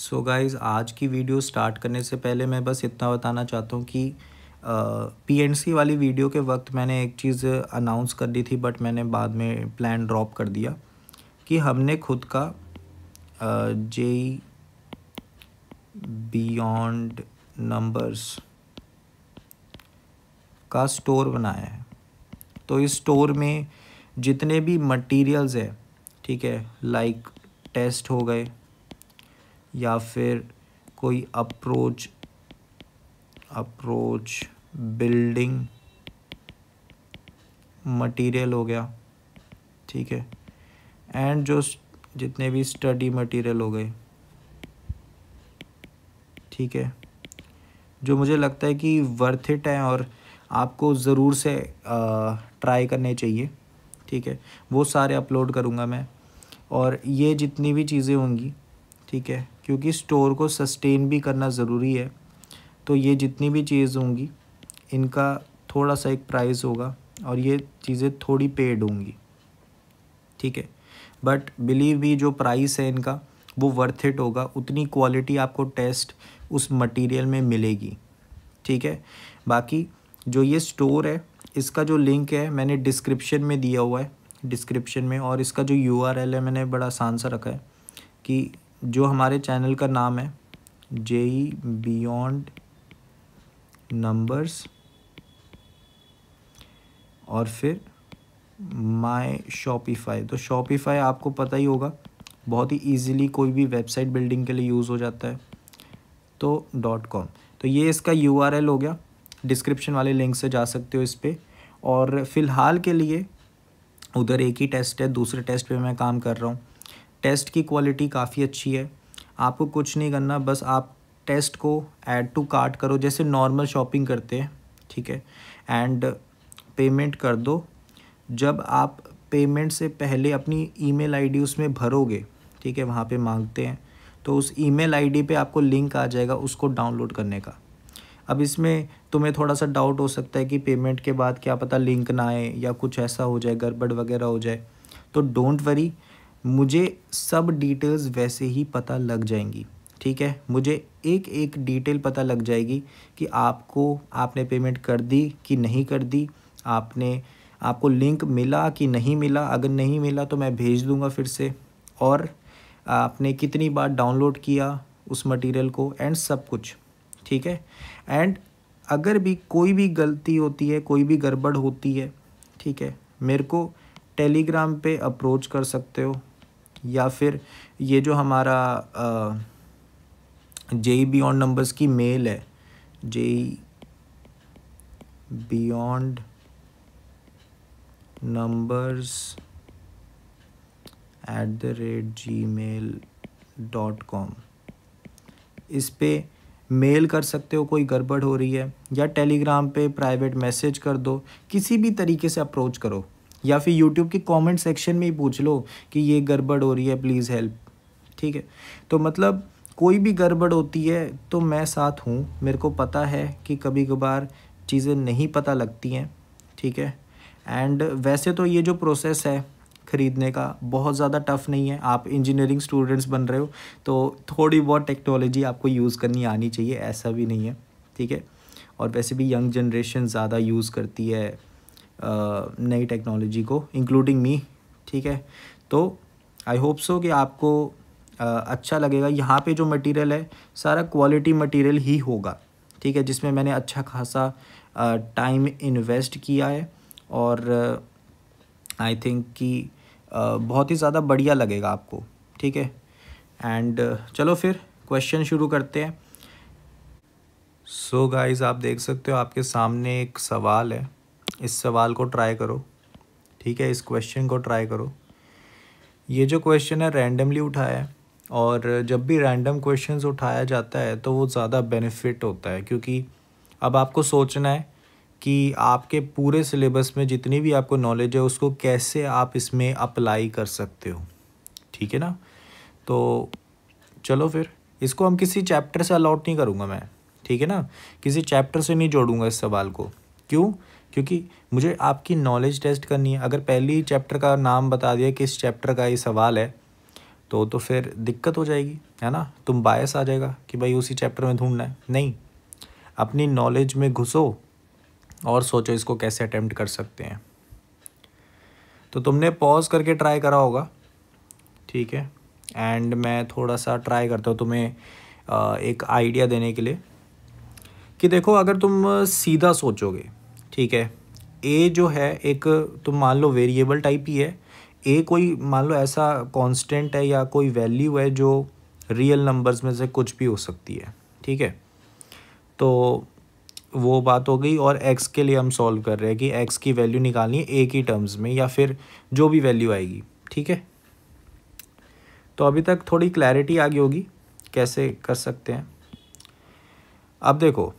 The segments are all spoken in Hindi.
सो गाइज़, आज की वीडियो स्टार्ट करने से पहले मैं बस इतना बताना चाहता हूँ कि पीएनसी वाली वीडियो के वक्त मैंने एक चीज़ अनाउंस कर दी थी, बट मैंने बाद में प्लान ड्रॉप कर दिया कि हमने खुद का जेई बियॉन्ड नंबर्स का स्टोर बनाया है। तो इस स्टोर में जितने भी मटेरियल्स है, ठीक है, लाइक टेस्ट हो गए या फिर कोई अप्रोच बिल्डिंग मटेरियल हो गया, ठीक है, एंड जो जितने भी स्टडी मटेरियल हो गए, ठीक है, जो मुझे लगता है कि वर्थ इट है और आपको ज़रूर से ट्राई करने चाहिए, ठीक है, वो सारे अपलोड करूँगा मैं। और ये जितनी भी चीज़ें होंगी, ठीक है, क्योंकि स्टोर को सस्टेन भी करना ज़रूरी है, तो ये जितनी भी चीज़ होंगी इनका थोड़ा सा एक प्राइस होगा और ये चीज़ें थोड़ी पेड होंगी, ठीक है, बट बिलीव भी जो प्राइस है इनका वो वर्थ इट होगा। उतनी क्वालिटी आपको टेस्ट उस मटेरियल में मिलेगी, ठीक है। बाकी जो ये स्टोर है इसका जो लिंक है मैंने डिस्क्रिप्शन में दिया हुआ है, डिस्क्रिप्शन में, और इसका जो यूआरएल है मैंने बड़ा आसान सा रखा है कि जो हमारे चैनल का नाम है जेई बियॉन्ड नंबर्स और फिर माय शॉपिफाई। तो शॉपिफाई आपको पता ही होगा, बहुत ही इजीली कोई भी वेबसाइट बिल्डिंग के लिए यूज़ हो जाता है, तो .com। तो ये इसका यूआरएल हो गया, डिस्क्रिप्शन वाले लिंक से जा सकते हो इस पर। और फ़िलहाल के लिए उधर एक ही टेस्ट है, दूसरे टेस्ट पे मैं काम कर रहा हूँ। टेस्ट की क्वालिटी काफ़ी अच्छी है, आपको कुछ नहीं करना, बस आप टेस्ट को ऐड टू कार्ट करो जैसे नॉर्मल शॉपिंग करते हैं, ठीक है, एंड पेमेंट कर दो। जब आप पेमेंट से पहले अपनी ईमेल आईडी उसमें भरोगे, ठीक है, वहाँ पे मांगते हैं, तो उस ईमेल आईडी पे आपको लिंक आ जाएगा उसको डाउनलोड करने का। अब इसमें तुम्हें थोड़ा सा डाउट हो सकता है कि पेमेंट के बाद क्या पता लिंक ना आए या कुछ ऐसा हो जाए, गड़बड़ वगैरह हो जाए, तो डोंट वरी, मुझे सब डिटेल्स वैसे ही पता लग जाएंगी, ठीक है। मुझे एक एक डिटेल पता लग जाएगी कि आपने पेमेंट कर दी कि नहीं कर दी, आपको लिंक मिला कि नहीं मिला। अगर नहीं मिला तो मैं भेज दूंगा फिर से, और आपने कितनी बार डाउनलोड किया उस मटेरियल को, एंड सब कुछ, ठीक है। एंड अगर भी कोई भी गलती होती है, कोई भी गड़बड़ होती है, ठीक है, मेरे को टेलीग्राम पे अप्रोच कर सकते हो, या फिर ये जो हमारा जेई बियॉन्ड नंबर्स की मेल है, जेई बियॉन्ड numbers@gmail.com, इस पे मेल कर सकते हो कोई गड़बड़ हो रही है, या टेलीग्राम पे प्राइवेट मैसेज कर दो, किसी भी तरीके से अप्रोच करो, या फिर यूट्यूब के कमेंट सेक्शन में ही पूछ लो कि ये गड़बड़ हो रही है, प्लीज़ हेल्प, ठीक है। तो मतलब कोई भी गड़बड़ होती है तो मैं साथ हूँ, मेरे को पता है कि कभी कभार चीज़ें नहीं पता लगती हैं, ठीक है। एंड वैसे तो ये जो प्रोसेस है ख़रीदने का बहुत ज़्यादा टफ़ नहीं है, आप इंजीनियरिंग स्टूडेंट्स बन रहे हो तो थोड़ी बहुत टेक्नोलॉजी आपको यूज़ करनी आनी चाहिए, ऐसा भी नहीं है, ठीक है। और वैसे भी यंग जनरेशन ज़्यादा यूज़ करती है नई टेक्नोलॉजी को, इंक्लूडिंग मी, ठीक है। तो आई होप सो कि आपको अच्छा लगेगा। यहाँ पे जो मटेरियल है सारा क्वालिटी मटेरियल ही होगा, ठीक है, जिसमें मैंने अच्छा खासा टाइम इन्वेस्ट किया है, और आई थिंक कि बहुत ही ज़्यादा बढ़िया लगेगा आपको, ठीक है। एंड चलो फिर क्वेश्चन शुरू करते हैं। सो गाइस, आप देख सकते हो आपके सामने एक सवाल है, इस सवाल को ट्राई करो, ठीक है, इस क्वेश्चन को ट्राई करो। ये जो क्वेश्चन है रैंडमली उठाया है, और जब भी रैंडम क्वेश्चंस उठाया जाता है तो वो ज़्यादा बेनिफिट होता है, क्योंकि अब आपको सोचना है कि आपके पूरे सिलेबस में जितनी भी आपको नॉलेज है उसको कैसे आप इसमें अप्लाई कर सकते हो, ठीक है ना। तो चलो फिर, इसको हम किसी चैप्टर से अलॉट नहीं करूँगा मैं, ठीक है ना, किसी चैप्टर से नहीं जोड़ूंगा इस सवाल को। क्यों? क्योंकि मुझे आपकी नॉलेज टेस्ट करनी है। अगर पहली चैप्टर का नाम बता दिया किस चैप्टर का ये सवाल है, तो फिर दिक्कत हो जाएगी, है ना। तुम बायस आ जाएगा कि भाई उसी चैप्टर में ढूंढना है। नहीं, अपनी नॉलेज में घुसो और सोचो इसको कैसे अटेम्प्ट कर सकते हैं। तो तुमने पॉज करके ट्राई करा होगा, ठीक है। एंड मैं थोड़ा सा ट्राई करता हूँ तुम्हें एक आइडिया देने के लिए कि देखो, अगर तुम सीधा सोचोगे, ठीक है, ए जो है एक तुम मान लो वेरिएबल टाइप ही है। ए कोई मान लो ऐसा कांस्टेंट है या कोई वैल्यू है जो रियल नंबर्स में से कुछ भी हो सकती है, ठीक है। तो वो बात हो गई। और एक्स के लिए हम सॉल्व कर रहे हैं कि एक्स की वैल्यू निकालनी है ए की टर्म्स में या फिर जो भी वैल्यू आएगी, ठीक है। तो अभी तक थोड़ी क्लैरिटी आ गई होगी कैसे कर सकते हैं। अब देखो,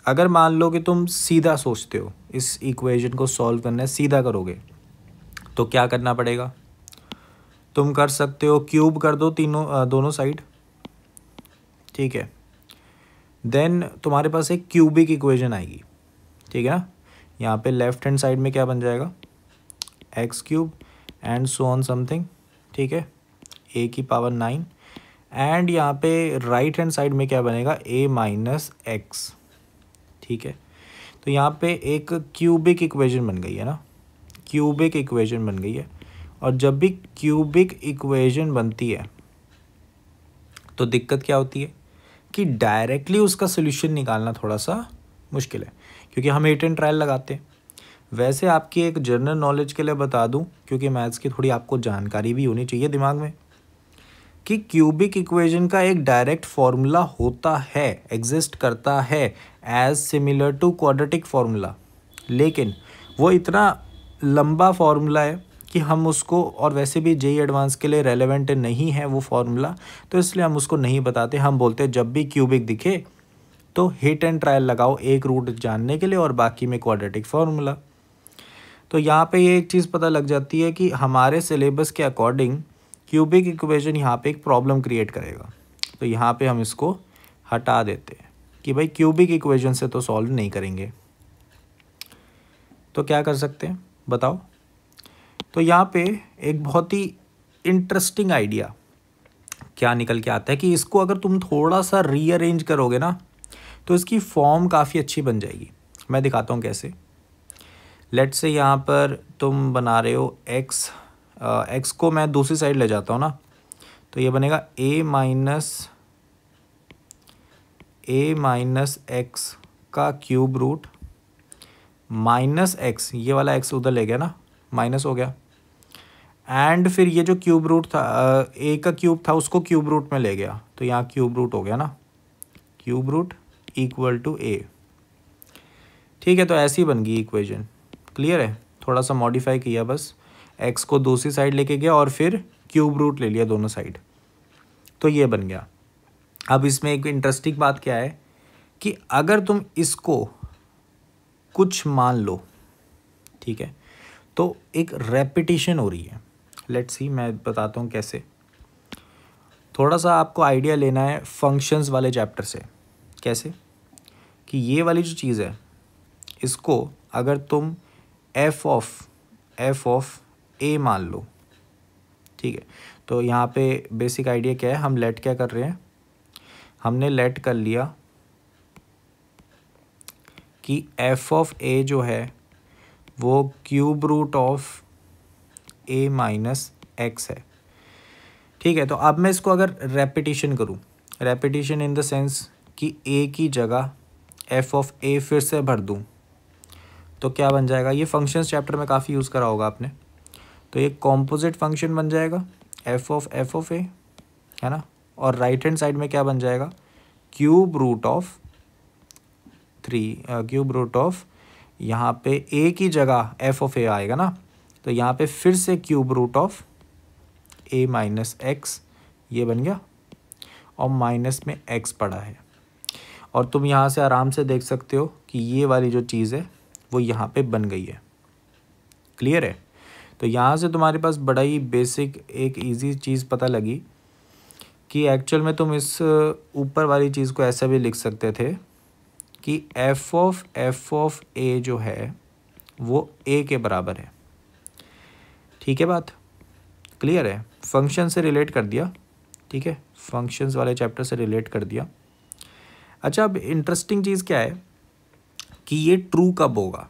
अगर मान लो कि तुम सीधा सोचते हो, इस इक्वेशन को सॉल्व करना है, सीधा करोगे, तो क्या करना पड़ेगा। तुम कर सकते हो क्यूब कर दो दोनों साइड, ठीक है। देन तुम्हारे पास एक क्यूबिक इक्वेशन आएगी, ठीक है ना। यहाँ पे लेफ्ट हैंड साइड में क्या बन जाएगा, x cube and so on something, ठीक है, ए की पावर 9। एंड यहाँ पे राइट हैंड साइड में क्या बनेगा, ए माइनस एक्स, ठीक है। तो यहाँ पे एक क्यूबिक इक्वेशन बन गई है ना, क्यूबिक इक्वेशन बन गई है। और जब भी क्यूबिक इक्वेशन बनती है तो दिक्कत क्या होती है कि डायरेक्टली उसका सोल्यूशन निकालना थोड़ा सा मुश्किल है, क्योंकि हम हिट एंड ट्रायल लगाते हैं। वैसे आपकी एक जनरल नॉलेज के लिए बता दूं, क्योंकि मैथ्स की थोड़ी आपको जानकारी भी होनी चाहिए दिमाग में, कि क्यूबिक इक्वेशन का एक डायरेक्ट फॉर्मूला होता है, एग्जिस्ट करता है as similar to quadratic formula. लेकिन वो इतना लंबा फार्मूला है कि हम उसको, और वैसे भी जेई एडवांस के लिए रेलेवेंट नहीं है वो फार्मूला, तो इसलिए हम उसको नहीं बताते। हम बोलते हैं जब भी क्यूबिक दिखे तो हिट एंड ट्रायल लगाओ एक रूट जानने के लिए और बाकी में क्वाड्रेटिक फार्मूला। तो यहाँ पे ये एक चीज़ पता लग जाती है कि हमारे सिलेबस के अकॉर्डिंग क्यूबिक इक्वेशन यहाँ पे एक प्रॉब्लम क्रिएट करेगा। तो यहाँ पे हम इसको हटा देते हैं कि भाई क्यूबिक इक्वेशन से तो सॉल्व नहीं करेंगे। तो क्या कर सकते हैं बताओ। तो यहाँ पे एक बहुत ही इंटरेस्टिंग आइडिया क्या निकल के आता है कि इसको अगर तुम थोड़ा सा रीअरेंज करोगे ना तो इसकी फॉर्म काफ़ी अच्छी बन जाएगी। मैं दिखाता हूँ कैसे। लेट्स से यहाँ पर तुम बना रहे हो एक्स को मैं दूसरी साइड ले जाता हूँ ना, तो ये बनेगा ए माइनस एक्स का क्यूब रूट माइनस एक्स, ये वाला एक्स उधर ले गया ना, माइनस हो गया। एंड फिर ये जो क्यूब रूट था, ए का क्यूब था, उसको क्यूब रूट में ले गया, तो यहाँ क्यूब रूट हो गया ना, क्यूब रूट इक्वल टू ए। ठीक है, तो ऐसी बन गई इक्वेशन। क्लियर है, थोड़ा सा मॉडिफाई किया बस, एक्स को दूसरी साइड लेके गया और फिर क्यूब रूट ले लिया दोनों साइड, तो ये बन गया। अब इसमें एक इंटरेस्टिंग बात क्या है कि अगर तुम इसको कुछ मान लो, ठीक है, तो एक रेपिटेशन हो रही है। लेट्स सी, मैं बताता हूँ कैसे। थोड़ा सा आपको आइडिया लेना है फंक्शंस वाले चैप्टर से। कैसे कि ये वाली जो चीज़ है, इसको अगर तुम एफ ऑफ ए मान लो, ठीक है, तो यहाँ पे बेसिक आइडिया क्या है, हम लेट क्या कर रहे हैं, हमने लेट कर लिया कि एफ ऑफ ए जो है वो cube root of a minus x है। ठीक है, तो अब मैं इसको अगर रेपिटेशन करूँ, रेपिटेशन इन द सेंस कि ए की जगह एफ ऑफ ए फिर से भर दूँ, तो क्या बन जाएगा। ये फंक्शंस चैप्टर में काफ़ी यूज़ करा होगा आपने। तो ये कॉम्पोजिट फंक्शन बन जाएगा एफ ऑफ ए, है ना। और राइट हैंड साइड में क्या बन जाएगा, cube root of 3, cube root of, यहाँ पे ए की जगह एफ ऑफ ए आएगा ना, तो यहाँ पे फिर से cube root of a minus x, ये बन गया, और माइनस में एक्स पड़ा है। और तुम यहाँ से आराम से देख सकते हो कि ये वाली जो चीज़ है वो यहाँ पे बन गई है। क्लियर है, तो यहाँ से तुम्हारे पास बड़ा ही बेसिक एक इजी चीज़ पता लगी कि एक्चुअल में तुम इस ऊपर वाली चीज़ को ऐसा भी लिख सकते थे कि एफ ऑफ ए जो है वो ए के बराबर है। ठीक है, बात क्लियर है। फंक्शन से रिलेट कर दिया, ठीक है, फंक्शंस वाले चैप्टर से रिलेट कर दिया। अच्छा, अब इंटरेस्टिंग चीज़ क्या है कि ये ट्रू कब होगा,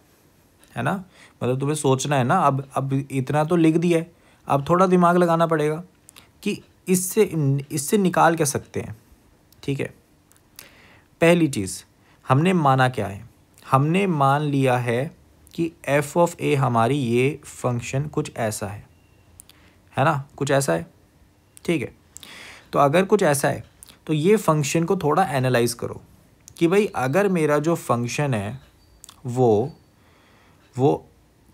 है ना, मतलब तुम्हें सोचना है ना। अब इतना तो लिख दिया है, अब थोड़ा दिमाग लगाना पड़ेगा कि इससे निकाल क्या सकते हैं, ठीक है। पहली चीज़, हमने माना क्या है, हमने मान लिया है कि एफ ऑफ ए हमारी ये फंक्शन कुछ ऐसा है ना, कुछ ऐसा है, ठीक है। तो अगर कुछ ऐसा है तो ये फंक्शन को थोड़ा एनालाइज करो कि भाई अगर मेरा जो फंक्शन है वो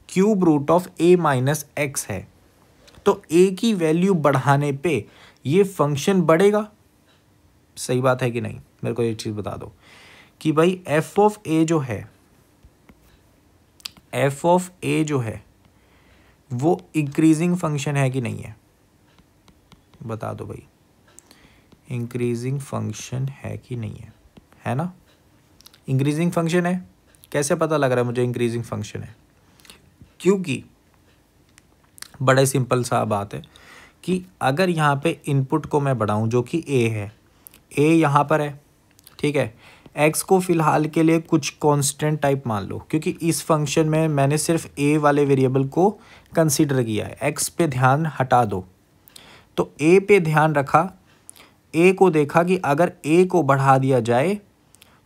cube root of a minus x है, तो ए की वैल्यू बढ़ाने पे ये फंक्शन बढ़ेगा। सही बात है कि नहीं? मेरे को एक चीज़ बता दो कि भाई एफ ऑफ ए जो है वो इंक्रीजिंग फंक्शन है कि नहीं है? बता दो भाई, इंक्रीजिंग फंक्शन है कि नहीं है? है ना, इंक्रीजिंग फंक्शन है। कैसे पता लग रहा है मुझे इंक्रीजिंग फंक्शन है? क्योंकि बड़ा सिंपल सा बात है कि अगर यहाँ पे इनपुट को मैं बढ़ाऊँ जो कि ए है, ए यहाँ पर है, ठीक है, एक्स को फ़िलहाल के लिए कुछ कांस्टेंट टाइप मान लो, क्योंकि इस फंक्शन में मैंने सिर्फ ए वाले वेरिएबल को कंसीडर किया है, एक्स पे ध्यान हटा दो। तो ए पे ध्यान रखा, ए को देखा कि अगर ए को बढ़ा दिया जाए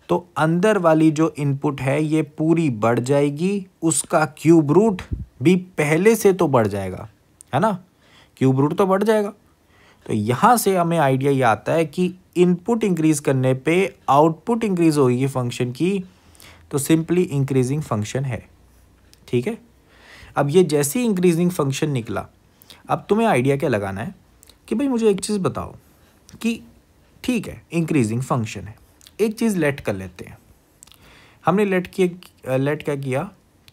तो अंदर वाली जो इनपुट है ये पूरी बढ़ जाएगी, उसका क्यूब रूट भी पहले से तो बढ़ जाएगा, है ना, क्यूब रूट तो बढ़ जाएगा। तो यहाँ से हमें आइडिया ये आता है कि इनपुट इंक्रीज करने पे आउटपुट इंक्रीज होगी फंक्शन की, तो सिंपली इंक्रीजिंग फंक्शन है, ठीक है। अब ये जैसे ही इंक्रीजिंग फंक्शन निकला, अब तुम्हें आइडिया क्या लगाना है कि भाई मुझे एक चीज़ बताओ कि ठीक है इंक्रीजिंग फंक्शन है, एक चीज़ लेट कर लेते हैं। हमने लेट क्या किया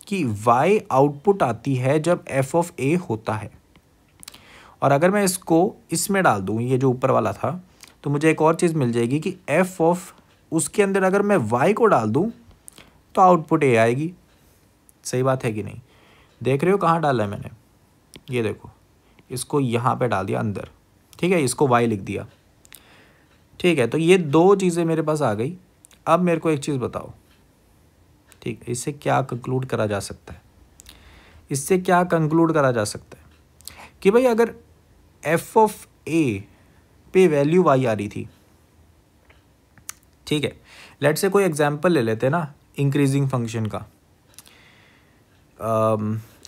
कि y आउटपुट आती है जब f ऑफ a होता है, और अगर मैं इसको इसमें डाल दूँ, ये जो ऊपर वाला था, तो मुझे एक और चीज़ मिल जाएगी कि f ऑफ उसके अंदर अगर मैं y को डाल दूँ तो आउटपुट a आएगी। सही बात है कि नहीं? देख रहे हो कहाँ डाला है मैंने? ये देखो, इसको यहाँ पे डाल दिया अंदर, ठीक है, इसको y लिख दिया, ठीक है। तो ये दो चीज़ें मेरे पास आ गई। अब मेरे को एक चीज़ बताओ, ठीक है, इससे क्या कंक्लूड करा जा सकता है? इससे क्या कंक्लूड करा जा सकता है कि भाई अगर एफ ऑफ ए पे वैल्यू y आ रही थी, ठीक है, लेट से कोई एग्जांपल ले लेते हैं ना इंक्रीजिंग फंक्शन का,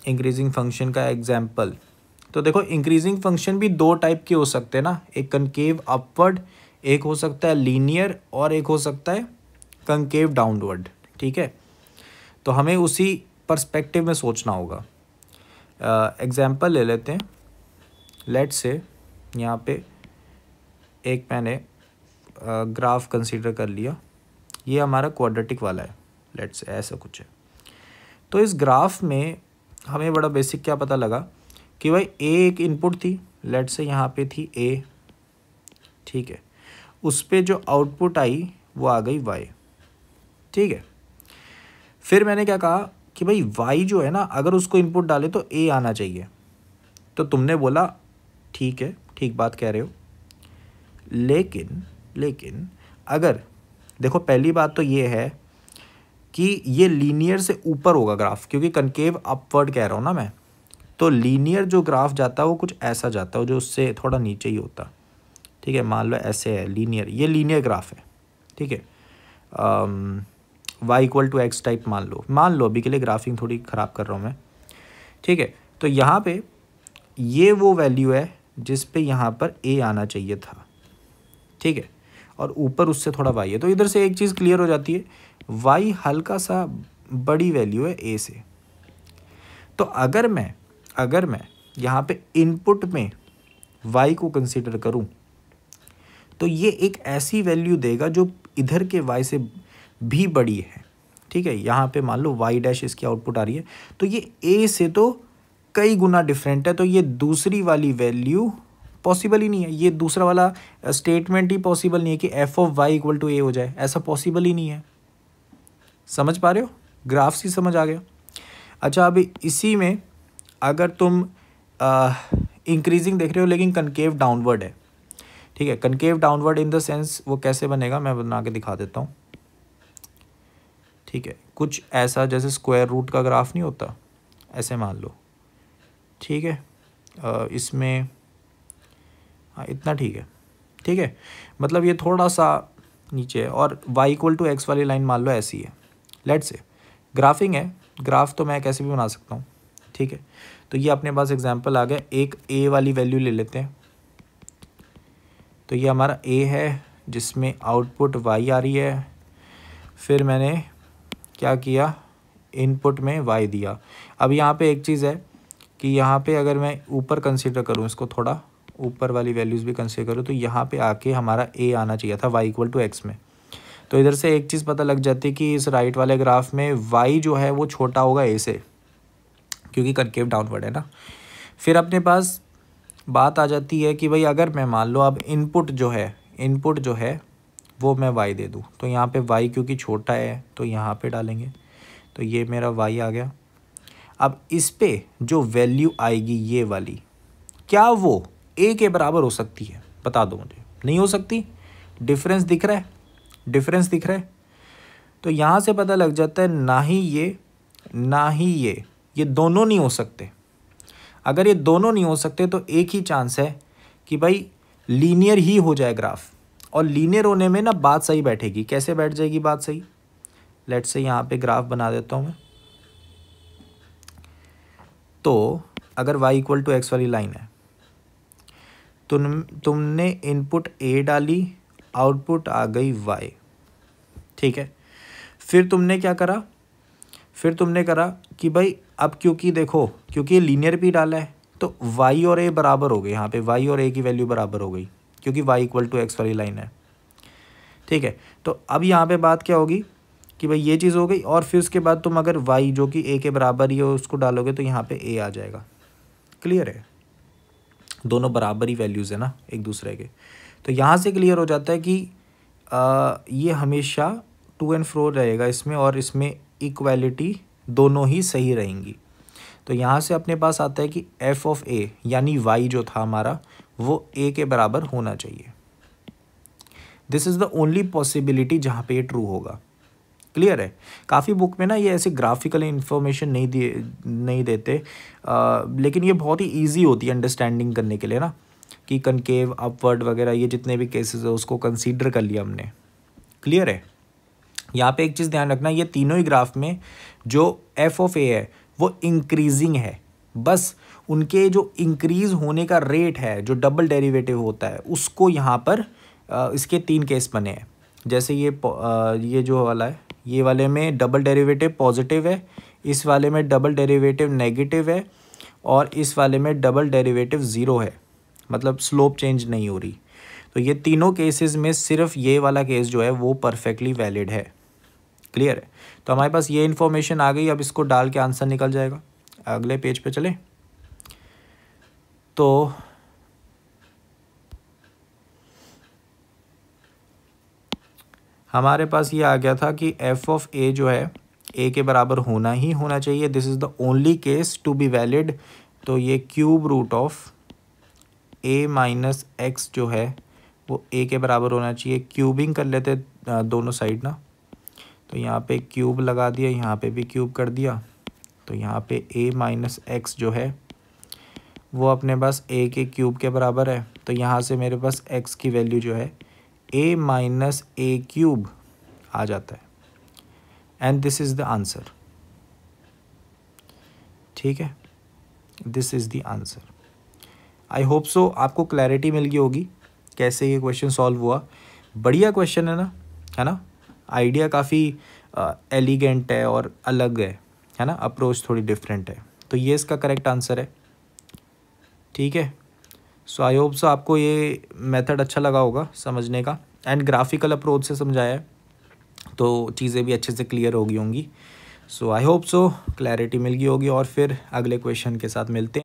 इंक्रीजिंग फंक्शन का एग्जांपल। तो देखो इंक्रीजिंग फंक्शन भी दो टाइप के हो सकते हैं ना, एक कनकेव अपवर्ड, एक हो सकता है लीनियर, और एक हो सकता है कंकेव डाउनवर्ड, ठीक है। तो हमें उसी पर्सपेक्टिव में सोचना होगा। एग्जांपल ले लेते हैं, लेट से यहाँ पे एक मैंने ग्राफ कंसीडर कर लिया, ये हमारा क्वाड्रेटिक वाला है, लेट से ऐसा कुछ है। तो इस ग्राफ में हमें बड़ा बेसिक क्या पता लगा कि भाई ए एक इनपुट थी, लेट से यहाँ पे थी ए, ठीक है, उस पे जो आउटपुट आई वो आ गई y, ठीक है। फिर मैंने क्या कहा कि भाई y जो है ना, अगर उसको इनपुट डाले तो a आना चाहिए। तो तुमने बोला ठीक है, ठीक बात कह रहे हो, लेकिन अगर देखो, पहली बात तो ये है कि ये लीनियर से ऊपर होगा ग्राफ, क्योंकि कनकेव अपवर्ड कह रहा हूँ ना मैं, तो लीनियर जो ग्राफ जाता है वो कुछ ऐसा जाता है जो उससे थोड़ा नीचे ही होता, ठीक है। मान लो ऐसे है लीनियर, ये लीनियर ग्राफ है, ठीक है, y equal to x type मान लो अभी के लिए ग्राफिंग थोड़ी ख़राब कर रहा हूँ मैं, ठीक है। तो यहाँ पे ये वो वैल्यू है जिस पे यहाँ पर a आना चाहिए था, ठीक है, और ऊपर उससे थोड़ा y है। तो इधर से एक चीज़ क्लियर हो जाती है, y हल्का सा बड़ी वैल्यू है a से। तो अगर मैं यहाँ पे इनपुट में y को कंसीडर करूँ तो ये एक ऐसी वैल्यू देगा जो इधर के y से भी बड़ी है, ठीक है। यहाँ पे मान लो y डैश इसकी आउटपुट आ रही है, तो ये a से तो कई गुना डिफरेंट है, तो ये दूसरी वाली वैल्यू पॉसिबल ही नहीं है, ये दूसरा वाला स्टेटमेंट ही पॉसिबल नहीं है कि F of Y equal to A हो जाए, ऐसा पॉसिबल ही नहीं है। समझ पा रहे हो? ग्राफ से समझ आ गया। अच्छा, अभी इसी में अगर तुम इंक्रीजिंग देख रहे हो लेकिन कनकेव डाउनवर्ड है, ठीक है। Concave downward in the sense वो कैसे बनेगा मैं बना के दिखा देता हूँ, ठीक है। कुछ ऐसा जैसे स्क्वायर रूट का ग्राफ नहीं होता, ऐसे मान लो, ठीक है। इसमें हाँ इतना ठीक है, ठीक है। मतलब ये थोड़ा सा नीचे है और y=x वाली लाइन मान लो ऐसी है। लेट्स से ग्राफिंग है, ग्राफ तो मैं कैसे भी बना सकता हूँ, ठीक है। तो ये अपने पास एग्जांपल आ गया, एक a वाली वैल्यू ले लेते हैं। तो ये हमारा a है जिसमें आउटपुट y आ रही है। फिर मैंने क्या किया, इनपुट में y दिया। अब यहाँ पे एक चीज़ है कि यहाँ पे अगर मैं ऊपर कंसीडर करूँ, इसको थोड़ा ऊपर वाली वैल्यूज़ भी कंसीडर करूँ, तो यहाँ पे आके हमारा a आना चाहिए था y=x में। तो इधर से एक चीज़ पता लग जाती है कि इस राइट वाले ग्राफ में y जो है वो छोटा होगा a से, क्योंकि कनकेव डाउनवर्ड है ना। फिर अपने पास बात आ जाती है कि भाई अगर मैं मान लो अब इनपुट जो है वो मैं y दे दूँ, तो यहाँ पे y क्योंकि छोटा है तो यहाँ पे डालेंगे, तो ये मेरा y आ गया। अब इस पे जो वैल्यू आएगी ये वाली, क्या वो a के बराबर हो सकती है? बता दो मुझे। नहीं हो सकती। डिफरेंस दिख रहा है, तो यहाँ से पता लग जाता है ना ही ये दोनों नहीं हो सकते। अगर ये दोनों नहीं हो सकते तो एक ही चांस है कि भाई लीनियर ही हो जाए ग्राफ, और लीनियर होने में ना बात सही बैठेगी। कैसे बैठ जाएगी बात सही? लेट्स से यहाँ पे ग्राफ बना देता हूँ मैं। तो अगर y=x वाली लाइन है, तुमने इनपुट a डाली, आउटपुट आ गई y, ठीक है। फिर तुमने क्या करा, कि भाई अब क्योंकि ये लीनियर भी डाला है तो y और a बराबर हो गए। यहाँ पे y और a की वैल्यू बराबर हो गई क्योंकि y=x वाली लाइन है, ठीक है। तो अब यहाँ पे बात क्या होगी कि भाई ये चीज़ हो गई, और फिर उसके बाद तुम अगर y जो कि a के बराबर ही है उसको डालोगे तो यहाँ पे a आ जाएगा। क्लियर है? दोनों बराबर ही वैल्यूज़ है ना एक दूसरे के। तो यहाँ से क्लियर हो जाता है कि ये हमेशा टू एंड फ्रो रहेगा इसमें, और इसमें इक्वालिटी दोनों ही सही रहेंगी। तो यहाँ से अपने पास आता है कि f(a) यानी y जो था हमारा वो a के बराबर होना चाहिए। This is the only possibility जहाँ पे ये ट्रू होगा। क्लियर है? काफ़ी बुक में ना ये ऐसे ग्राफिकल इन्फॉर्मेशन नहीं देते, लेकिन ये बहुत ही ईजी होती है अंडरस्टैंडिंग करने के लिए ना, कि कनकेव, अपवर्ड वगैरह ये जितने भी केसेस है उसको कंसीडर कर लिया हमने। क्लियर है? यहाँ पे एक चीज़ ध्यान रखना, ये तीनों ही ग्राफ में जो f(a) है वो इंक्रीजिंग है। बस उनके जो इंक्रीज़ होने का रेट है, जो डबल डेरिवेटिव होता है, उसको यहाँ पर इसके 3 केस बने हैं। जैसे ये जो वाला है, ये वाले में डबल डेरिवेटिव पॉजिटिव है, इस वाले में डबल डेरिवेटिव नेगेटिव है, और इस वाले में डबल डेरिवेटिव ज़ीरो है, मतलब स्लोप चेंज नहीं हो रही। तो ये तीनों केसेस में सिर्फ ये वाला केस जो है वो परफेक्टली वैलिड है। क्लियर है? तो हमारे पास ये इन्फॉर्मेशन आ गई। अब इसको डाल के आंसर निकल जाएगा। अगले पेज पे चले तो हमारे पास ये आ गया था कि f(a) जो है a के बराबर होना चाहिए। This is the only case to be valid. तो ये cube root of a minus x जो है वो a के बराबर होना चाहिए। क्यूबिंग कर लेते दोनों साइड ना, तो यहाँ पे क्यूब लगा दिया, यहाँ पे भी क्यूब कर दिया, तो यहाँ पे a माइनस x जो है वो अपने पास a के क्यूब के बराबर है। तो यहाँ से मेरे पास x की वैल्यू जो है a माइनस a क्यूब आ जाता है, and this is the answer. ठीक है, this is the answer. I hope so आपको क्लैरिटी मिल गई होगी कैसे ये क्वेश्चन सॉल्व हुआ। बढ़िया क्वेश्चन है ना? आइडिया काफ़ी एलिगेंट है और अलग है ना? अप्रोच थोड़ी डिफरेंट है। तो ये इसका करेक्ट आंसर है। ठीक है, सो आई होप सो आपको ये मेथड अच्छा लगा होगा समझने का, एंड ग्राफिकल अप्रोच से समझाया है तो चीज़ें भी अच्छे से क्लियर हो गई होंगी। सो आई होप सो क्लैरिटी मिल गई होगी, और फिर अगले क्वेश्चन के साथ मिलते हैं।